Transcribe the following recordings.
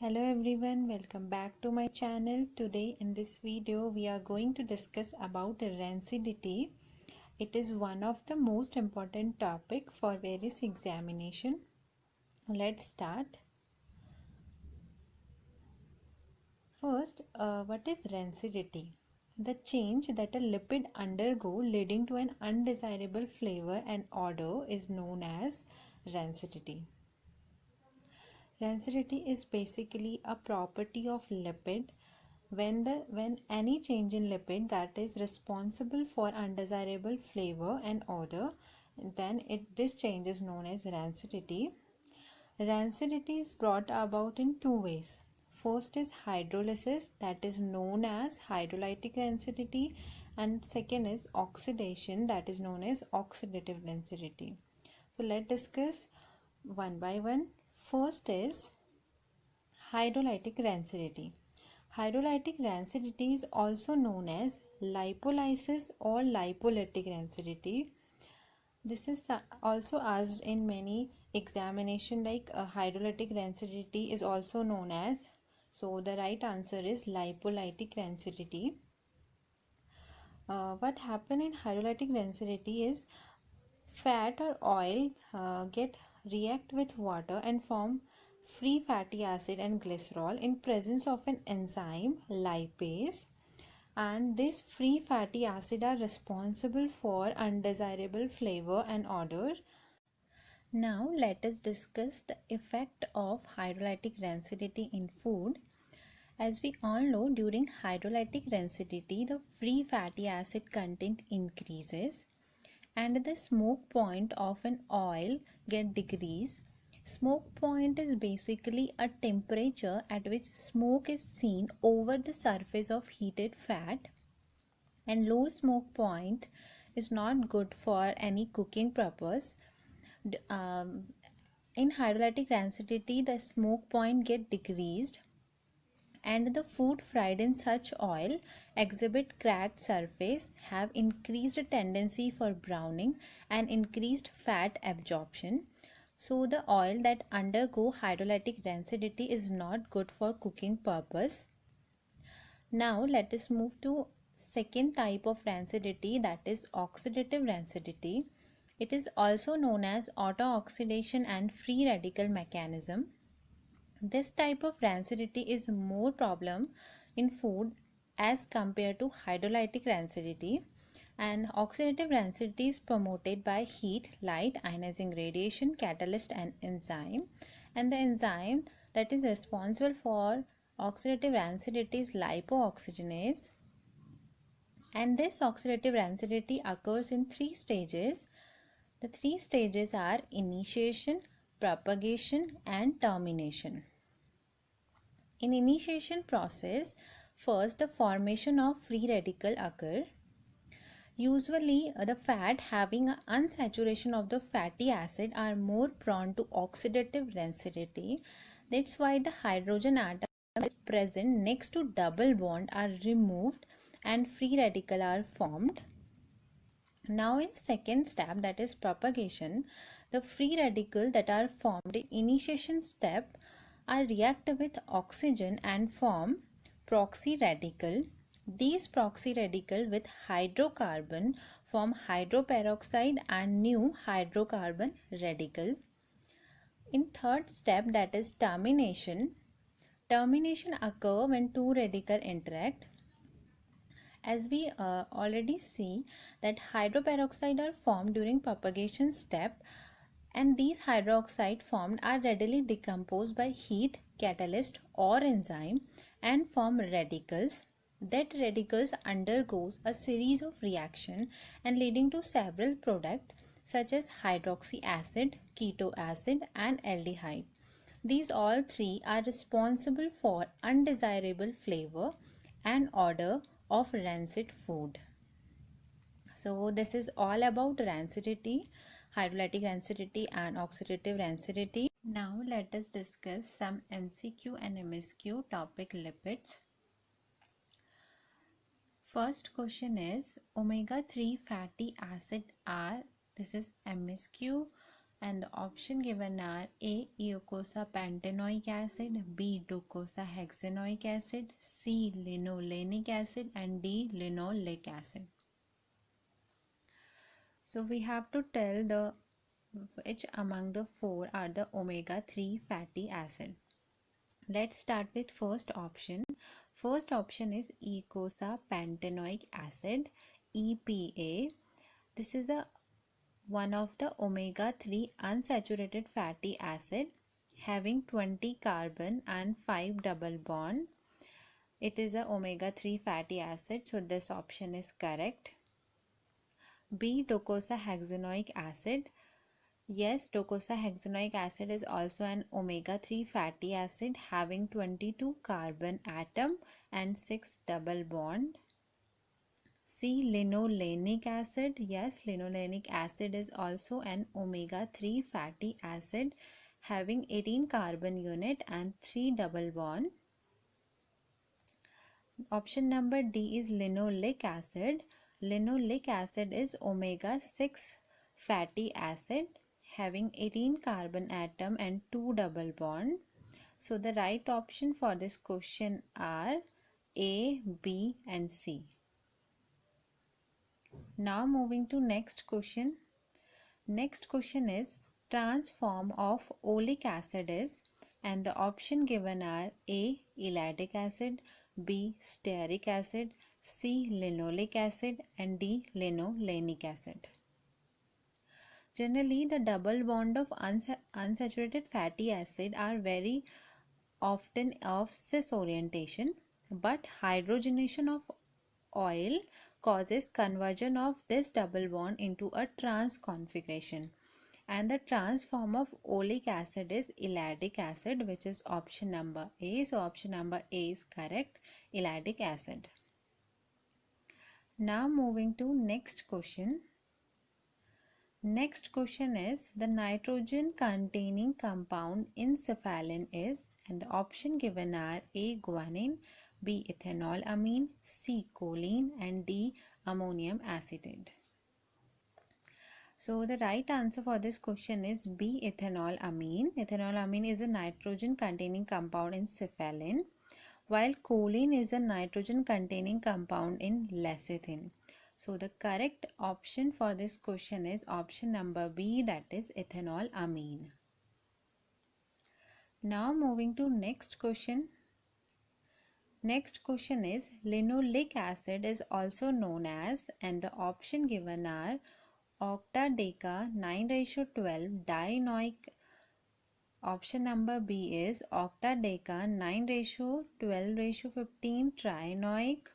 Hello everyone, welcome back to my channel. Today in this video we are going to discuss about rancidity. It is one of the most important topic for various examination. Let's start. First, what is rancidity? The change that a lipid undergo leading to an undesirable flavor and odor is known as rancidity. Rancidity is basically a property of lipid when any change in lipid that is responsible for undesirable flavor and odor, then this change is known as rancidity. Rancidity is brought about in two ways. First is hydrolysis, that is known as hydrolytic rancidity, and second is oxidation, that is known as oxidative rancidity. So let's discuss one by one. First is hydrolytic rancidity. Hydrolytic rancidity is also known as lipolysis or lipolytic rancidity. This is also asked in many examination, like hydrolytic rancidity is also known as. So the right answer is lipolytic rancidity. What happen in hydrolytic rancidity is fat or oil get react with water and form free fatty acid and glycerol in presence of an enzyme lipase, and these free fatty acid are responsible for undesirable flavor and odor. Now let us discuss the effect of hydrolytic rancidity in food. As we all know, during hydrolytic rancidity the free fatty acid content increases and the smoke point of an oil get decreased. Smoke point is basically a temperature at which smoke is seen over the surface of heated fat, and low smoke point is not good for any cooking purpose. In hydrolytic rancidity the smoke point get decreased and the food fried in such oil exhibit cracked surface, have increased tendency for browning and increased fat absorption. So the oil that undergo hydrolytic rancidity is not good for cooking purpose. Now let us move to second type of rancidity, that is oxidative rancidity. It is also known as auto-oxidation and free radical mechanism. This type of rancidity is more problem in food as compared to hydrolytic rancidity, and oxidative rancidity is promoted by heat, light, ionizing radiation, catalyst and enzyme, and the enzyme that is responsible for oxidative rancidity is lipooxygenase, and this oxidative rancidity occurs in three stages. The three stages are initiation, propagation and termination. In initiation process, first the formation of free radical occur. Usually the fat having an unsaturation of the fatty acid are more prone to oxidative rancidity. That's why the hydrogen atom is present next to double bond are removed and free radical are formed. Now in second step, that is propagation, the free radical that are formed in initiation step are react with oxygen and form proxy radical. These proxy radical with hydrocarbon form hydroperoxide and new hydrocarbon radical. In third step, that is termination, termination occur when two radical interact. As we already see that hydroperoxide are formed during propagation step, and these hydroxide formed are readily decomposed by heat, catalyst or enzyme and form radicals. That radicals undergoes a series of reaction and leading to several products such as hydroxy acid, keto acid and aldehyde. These all three are responsible for undesirable flavor and odor of rancid food. So this is all about rancidity, hydrolytic rancidity and oxidative rancidity. Now let us discuss some MCQ and MSQ topic lipids. First question is omega-3 fatty acid are, this is MSQ. And the option given are A. eicosapentaenoic acid, B. docosahexaenoic acid, C. linolenic acid, and D. linoleic acid. So we have to tell the which among the four are the omega-3 fatty acid. Let's start with first option. First option is eicosapentaenoic acid, EPA. This is one of the omega-3 unsaturated fatty acid having 20 carbon and 5 double bond. It is a omega-3 fatty acid, so this option is correct. B. docosahexaenoic acid. Yes, docosahexaenoic acid is also an omega-3 fatty acid having 22 carbon atom and 6 double bond. C. linolenic acid. Yes, linolenic acid is also an omega-3 fatty acid having 18 carbon unit and 3 double bond. Option number D is linoleic acid. Linoleic acid is omega-6 fatty acid having 18 carbon atom and 2 double bond. So the right option for this question are A, B and C. Now moving to next question. Next question is trans form of oleic acid is, and the option given are A. elaidic acid, B. stearic acid, C. linoleic acid and D. linolenic acid. Generally, the double bond of unsaturated fatty acid are very often of cis orientation, but hydrogenation of oil causes conversion of this double bond into a trans configuration, and the trans form of oleic acid is elaidic acid, which is option number A. So option number A is correct, elaidic acid. Now moving to next question. Next question is the nitrogen containing compound in cephalin is, and the option given are A. guanine, B. ethanolamine, C. choline and D. ammonium acetate. So the right answer for this question is B. ethanolamine. Ethanolamine is a nitrogen containing compound in cephalin, while choline is a nitrogen containing compound in lecithin. So the correct option for this question is option number B, that is ethanolamine. Now moving to next question. Next question is linoleic acid is also known as, and the option given are octadeca 9:12 dienoic. Option number B is octadeca 9:12:15 trienoic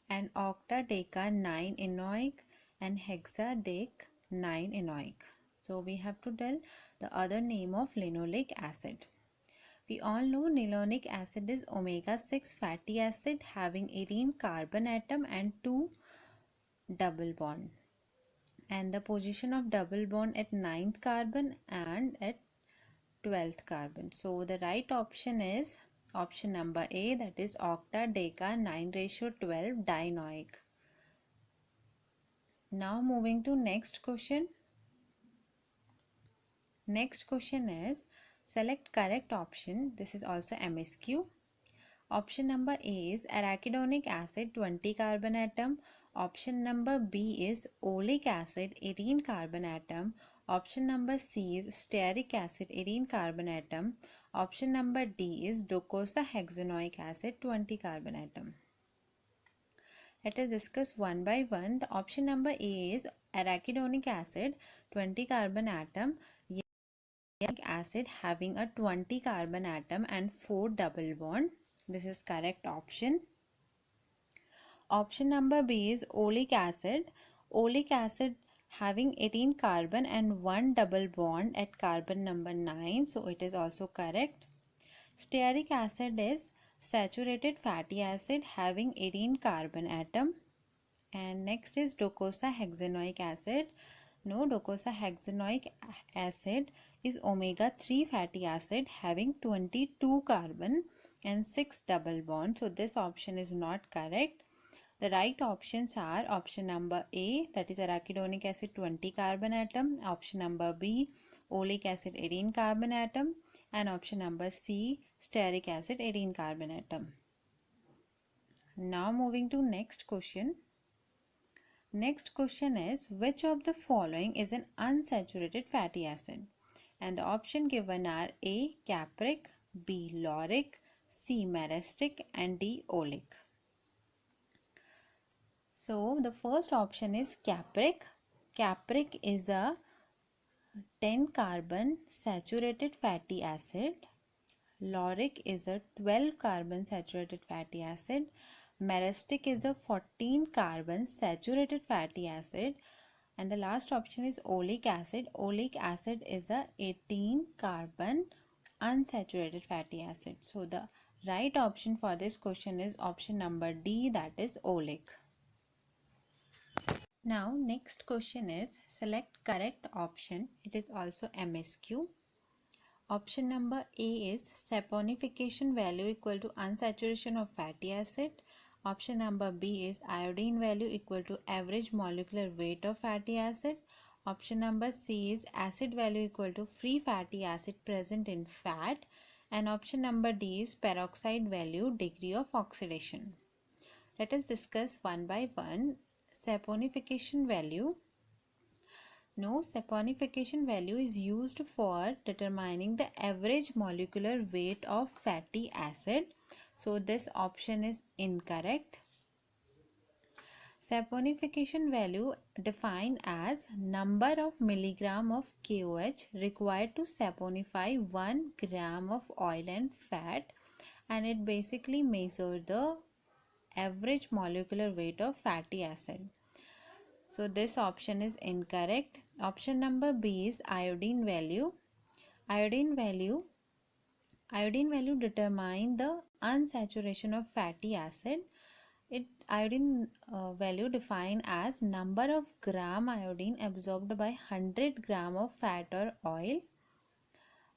and octadeca 9-enoic and hexadec 9-enoic. So we have to tell the other name of linoleic acid. We all know linoleic acid is omega-6 fatty acid having 18 carbon atom and 2 double bond, and the position of double bond at 9th carbon and at 12th carbon. So the right option is option number A, that is octadeca 9:12 dienoic. Now moving to next question. Next question is select correct option. This is also MSQ. Option number A is arachidonic acid 20 carbon atom. Option number B is oleic acid 18 carbon atom. Option number C is stearic acid 18 carbon atom. Option number D is docosahexaenoic acid 20 carbon atom. Let us discuss one by one. The option number A is arachidonic acid 20 carbon atom. Acid having a 20 carbon atom and 4 double bond. This is correct option. Option number B is oleic acid. Oleic acid having 18 carbon and 1 double bond at carbon number 9. So it is also correct. Stearic acid is saturated fatty acid having 18 carbon atom. And next is docosahexaenoic acid. No, docosahexaenoic acid is omega-3 fatty acid having 22 carbon and 6 double bond. So this option is not correct. The right options are option number A, that is arachidonic acid 20 carbon atom, option number B, oleic acid 18 carbon atom, and option number C, stearic acid 18 carbon atom. Now moving to next question. Next question is, which of the following is an unsaturated fatty acid? And the option given are A, capric, B, lauric, C, marestic, and D, oleic. So the first option is capric. Capric is a 10 carbon saturated fatty acid. Lauric is a 12 carbon saturated fatty acid. Marestic is a 14 carbon saturated fatty acid. And the last option is oleic acid. Oleic acid is a 18 carbon unsaturated fatty acid. So the right option for this question is option number D, that is oleic. Now next question is, select correct option. It is also MSQ. Option number A is saponification value equal to unsaturation of fatty acid. Option number B is iodine value equal to average molecular weight of fatty acid. Option number C is acid value equal to free fatty acid present in fat. And option number D is peroxide value degree of oxidation. Let us discuss one by one. Saponification value. No, saponification value is used for determining the average molecular weight of fatty acid. So this option is incorrect. Saponification value defined as number of milligram of KOH required to saponify 1 gram of oil and fat, and it basically measures the average molecular weight of fatty acid. So this option is incorrect. Option number B is iodine value. Iodine value determine the unsaturation of fatty acid. Iodine value defined as number of gram iodine absorbed by 100 gram of fat or oil.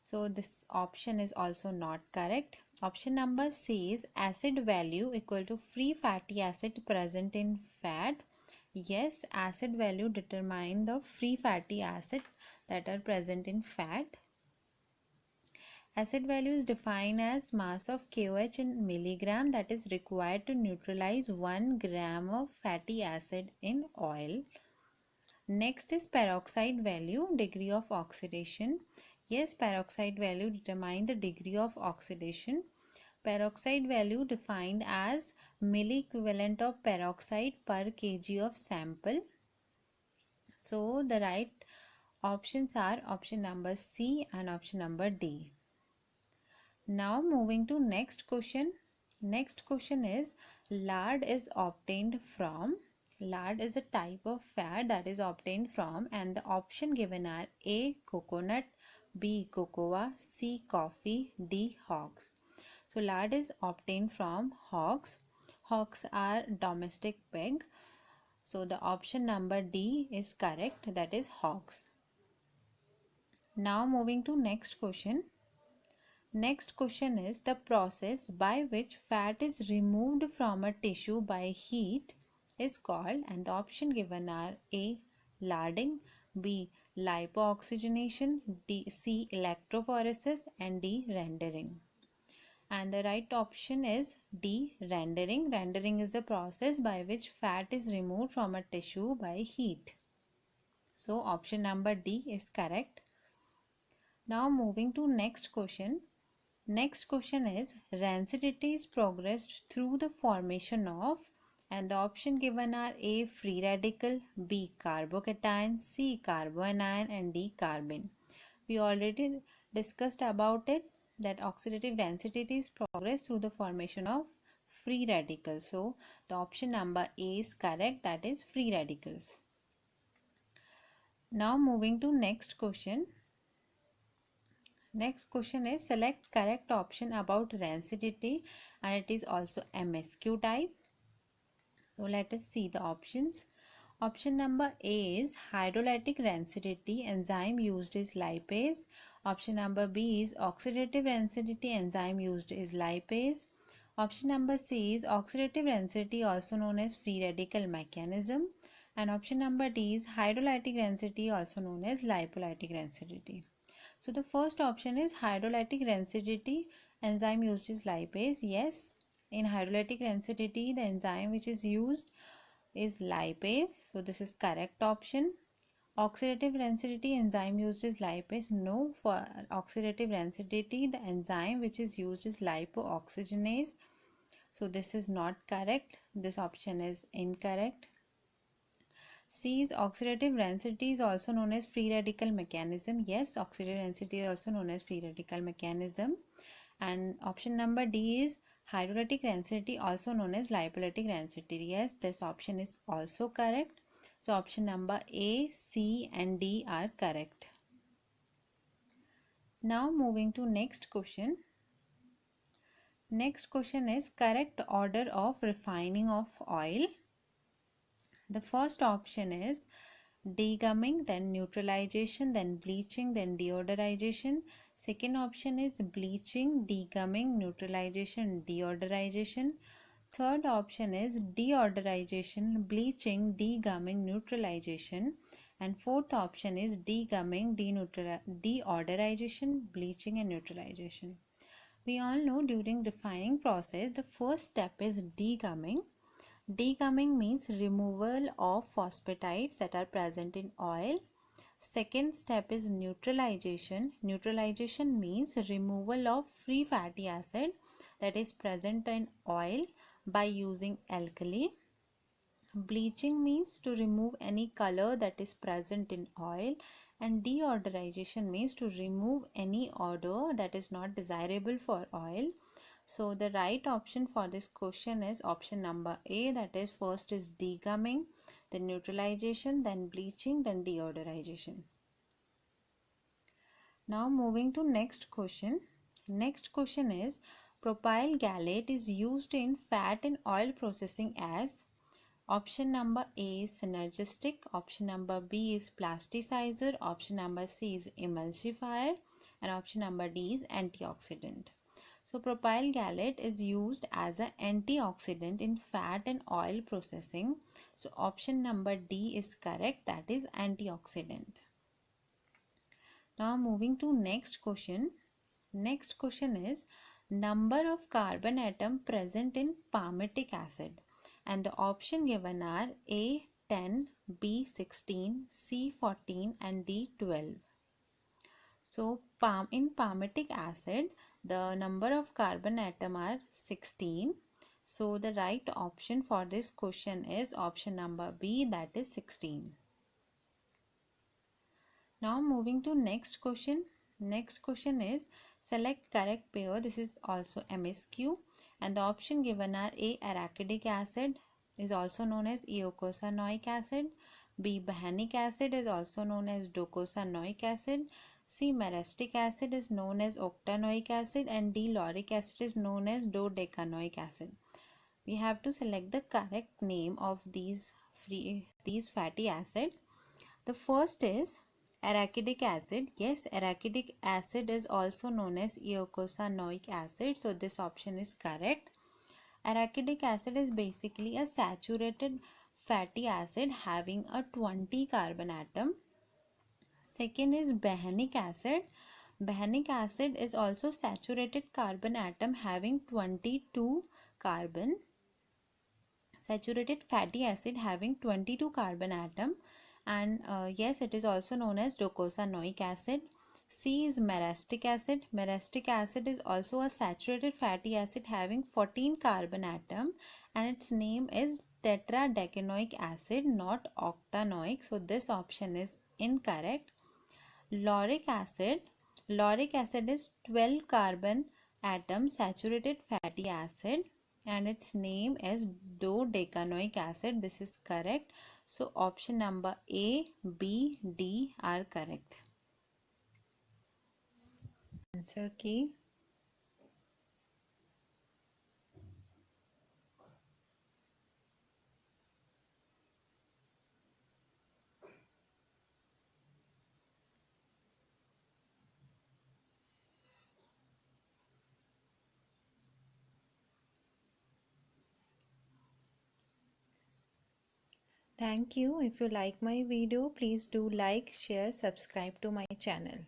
So this option is also not correct. Option number C is acid value equal to free fatty acid present in fat. Yes, acid value determine the free fatty acid that are present in fat. Acid value is defined as mass of KOH in milligram that is required to neutralize 1 gram of fatty acid in oil. Next is peroxide value, degree of oxidation. Yes, peroxide value determine the degree of oxidation. Peroxide value defined as milliequivalent of peroxide per kg of sample. So the right options are option number C and option number D. Now moving to next question. Next question is, lard is obtained from. Lard is a type of fat that is obtained from, and the option given are A, coconut, B, cocoa, C, coffee, D, hogs. So lard is obtained from hogs. Hogs are domestic pig. So the option number D is correct, that is hogs. Now moving to next question. Next question is, the process by which fat is removed from a tissue by heat is called, and the option given are A, larding, B, lipooxygenation, C, electrophoresis, and D, rendering. And the right option is D, rendering. Rendering is the process by which fat is removed from a tissue by heat. So option number D is correct. Now moving to next question. Next question is, rancidity is progressed through the formation of, and the option given are A, free radical, B, carbocation, C, carboanion, and D, carbene. We already discussed about it, that oxidative rancidity is progressed through the formation of free radicals. So the option number A is correct, that is free radicals. Now moving to next question. Next question is, select correct option about rancidity, and it is also MSQ type. So let us see the options. Option number A is hydrolytic rancidity, enzyme used is lipase. Option number B is oxidative rancidity, enzyme used is lipase. Option number C is oxidative density, also known as free radical mechanism. And option number D is hydrolytic density, also known as lipolytic density. So the first option is hydrolytic density. Enzyme used is lipase. Yes, in hydrolytic density, the enzyme which is used is lipase. So this is correct option. Oxidative density, enzyme used is lipase. No, for oxidative density, the enzyme which is used is lipooxygenase. So this is not correct. This option is incorrect. C is oxidative density is also known as free radical mechanism. Yes, oxidative density is also known as free radical mechanism. And option number D is hydrolytic density, also known as lipolytic density. Yes, this option is also correct. So option number A, C and D are correct. Now moving to next question. Next question is correct order of refining of oil. The first option is degumming, then neutralization, then bleaching, then deodorization. Second option is bleaching, degumming, neutralization, deodorization. Third option is deodorization, bleaching, degumming, neutralization. And fourth option is degumming, deodorization, bleaching and neutralization. We all know during refining process, the first step is degumming. Degumming means removal of phosphatides that are present in oil. Second step is neutralization. Neutralization means removal of free fatty acid that is present in oil by using alkali. Bleaching means to remove any color that is present in oil, and deodorization means to remove any odor that is not desirable for oil. So the right option for this question is option number A, that is first is degumming, then neutralization, then bleaching, then deodorization. Now moving to next question. Next question is propyl gallate is used in fat and oil processing as option number A is synergistic, option number B is plasticizer, option number C is emulsifier, and option number D is antioxidant. So propyl gallate is used as an antioxidant in fat and oil processing. So option number D is correct, that is antioxidant. Now moving to next question. Next question is number of carbon atom present in palmitic acid, and the option given are A 10, B 16, C 14 and D 12. So in palmitic acid, the number of carbon atom are 16. So the right option for this question is option number B, that is 16. Now moving to next question. Next question is select correct pair. This is also MSQ, and the option given are A arachidic acid is also known as eicosanoic acid, B behenic acid is also known as docosanoic acid, C merastic acid is known as octanoic acid, and D lauric acid is known as dodecanoic acid. We have to select the correct name of these fatty acid. The first is arachidic acid. Yes, arachidic acid is also known as eicosanoic acid, so this option is correct. Arachidic acid is basically a saturated fatty acid having a 20 carbon atom. Second is behenic acid. Behenic acid is also saturated carbon atom having 22 carbon. Saturated fatty acid having 22 carbon atom, and yes, it is also known as docosanoic acid. C is merastic acid. Merastic acid is also a saturated fatty acid having 14 carbon atom, and its name is tetradecanoic acid, not octanoic, so this option is incorrect. Lauric acid. Lauric acid is 12 carbon atom saturated fatty acid, and its name is dodecanoic acid. This is correct. So option number A, B, D are correct. Answer key. Thank you. If you like my video, please do like, share, subscribe to my channel.